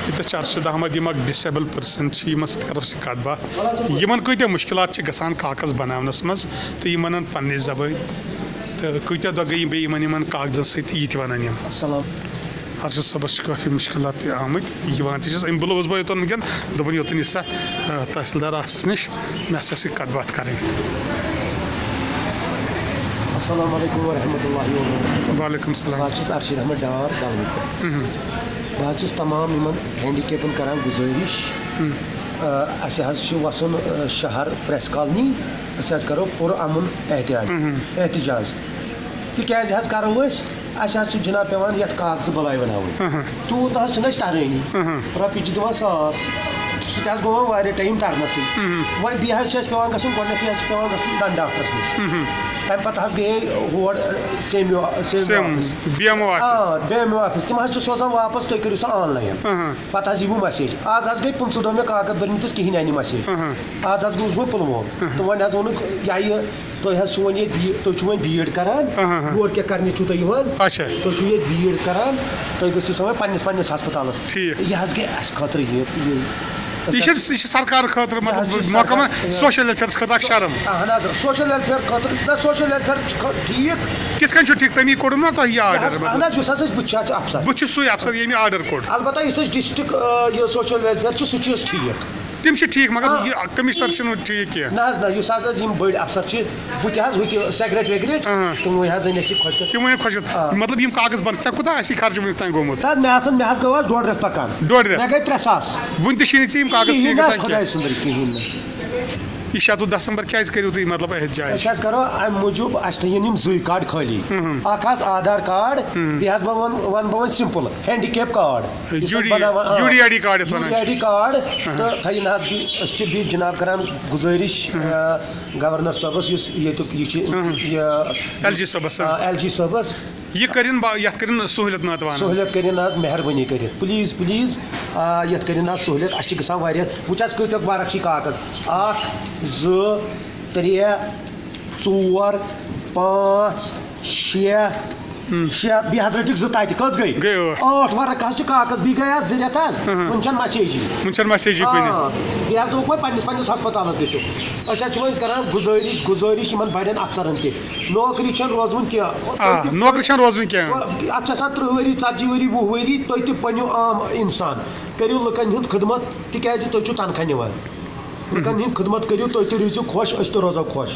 یہ ارشد احمد یم disabled person طرف سے کت بات یمن کتیا مشکلات گژھان کاغذ بناونس مز تو یم ونان پننہِ زبٲنۍ تو کتیا دۄہ گٔے بیٚیہِ یمن کاغذن سۭتۍ یہِ تہِ ونان یم ارشد صٲبس کافی مشکلات تہِ آمٕتۍ یوان تہِ چھس امہِ بُلوس بہٕ یوٚتن ونکٮ۪ن دوٚپُن یوٚتن یہِ سا تحصیلدار آفسس نِش مےٚ ہسا سۭتۍ کتھ باتھ کرٕنۍ. السلام علیکم ورحمۃ اللہ وبرکاتہ. وعلیکم السلام. بہٕ ارشد احمد ڈار گلوٕ پٮ۪ٹھ. بہٕ تمام یمن ہینڈیکیپن کران گزٲرِش اَسہِ حظ چھُ وسُن شہر پریس کالنی أسۍ حظ کرو پوٗرٕ امُن احتجاج تِکیازِ حظ کرو أسۍ اَسہِ حظ چھُ جناب پیوان یتھ کاغذٕ بلاے بناوٕنۍ تیوٗت حظ چھُنہٕ اَسہِ ترٲنی رۄپیہِ چھِ دِوان 1,000 سُہ تہِ حظ گوٚو واریاہ ٹایم ترنسٕے وۄنۍ بیٚیہِ حظ چھُ اَسہِ پیوان گژھُن گۄڈنیتھٕے حظ چھُ پیوان گژھُن دنٛد ڈاکٹرس نِش تمہِ پتہٕ حظ گٔیے ہور بی ایم او آفس تِم حظ چھِ سوزان واپس تُہۍ کٔرِو سۄ آن لاین پتہٕ حظ یی وۄنۍ مسیج آز حظ گٔے 15 دۄہ مےٚ کاکد بٔرمٕتِس کِہینۍ آیہِ نہٕ مسیج آز حظ گوٚوُس بہٕ پُلووم تہٕ وۄنۍ حظ ووٚنُکھ یہِ تُہۍ حظ چھُو وۄنۍ ییٚتہِ تُہۍ چھُو وۄنۍ بیٖڈ کران یور کیٛاہ کرنہِ چھُو تُہۍ یِوان تُہۍ چھُو ییٚتہِ بیٖڈ کران تُہۍ گٔژھِو سا وۄنۍ پننِس ہسپتالس یہِ حظ گٔے اَسہِ خٲطرٕ یہ سرکار خاطر محکمہ سوشل ویلفیئر خاطر شرم سوشل ویلفیئر خاطر سوشل ویلفیئر ٹھیک کت کن ٹھیک تمی کوٚڑ نا تۄہہِ یہِ آرڈر اہن حظ یُس حظ أسۍ بہٕ افسر بہٕ چھُس سُے افسر ییٚمۍ آرڈر کوٚڑ البتہ یُس اَسہِ ڈسٹرک یہِ سوشل ویلفیئر چھُ سُہ چھُ أسۍ ٹھیک تِم چھِ ٹھیک مگر یہِ کٔمِشنر چھُنہٕ ٹھیک کینٛہہ نہ حظ نہ یُس حظ یِم بٔڑۍ افسر چھِ بہٕ تہِ حظ ہُہ سیکریٹ ویکریٹ تِموٕے حظ أنۍ اَسہِ یہِ خۄش تِموٕے خۄش مطلب یِم کاغذ بن ژےٚ کوٗتاہ آسی خرچہٕ وٕنیُک تانۍ گوٚمُت مےٚ حظ گوٚو حظ 1.5 رٮ۪تھ پکان 1.5 رٮ۪تھ مےٚ گٔے 3,000 وٕنہِ تہِ چھِی نہٕ ژےٚ یِم کاغذ خۄداے سُنٛدٕے کِہیٖنۍ نہٕ یہ 16 دسمبر کیٛازِ کٔرِو تُہۍ مطلب احتجاج أسۍ حظ کرو امہِ موٗجوٗب اَسہِ تھٲیِن یِم 2 کارڈ خٲلی اکھ حظ آدھار کارڈ بیٚیہِ حظ وَنہٕ بہٕ وۄنۍ simple handicap card U D I D card تہٕ تھٲیِن حظ أسۍ چھِ بیٚیہِ جناب کران گُزٲرِش گورنر صٲبس یُس ییٚتیُک یہِ چھِ ایل جی صٲبس یہ کرن یتھ کرن سہولیت ناتوان سہولیت کرن حظ مہربٲنی کٔرِتھ پلیٖز یتھ کرن حظ سہولیت اَسہِ چھِ گژھان واریاہ وٕچھ حظ کۭتیاہ ورق چھِ کاغذ 1 2 3 4 5 6 بیٚیہِ حظ رٔٹِکھ 2 تَتہِ کٔژ گٔے 8 ورق حظ چھِ کاغذ بیٚیہِ گٔے حظ 2 رٮ۪تھ حظ وٕنہِ چھَنہٕ مسیجی بیٚیہِ حظ دوٚپُکھ وۄنۍ پننِس ہسپتالس گٔژھِو أسۍ حظ چھِ وۄنۍ کران گُزٲرِش یِمن بڑٮ۪ن افسرن تہِ نوکری چھنہٕ روزوٕنۍ کینٛہہ اتھ چھِ آسان 30 ؤری 40 ؤری 20 ؤری تُہۍ تہِ بٔنِو عام انسان کٔرِو لُکن ہُنٛد خدمت تِکیازِ تُہۍ چھِو تنخواہ نِوان لُکن ہٕنٛدۍ خدمت کٔرِو تُہۍ تہِ روٗزِو خۄش أسۍ تہِ روزو خۄش.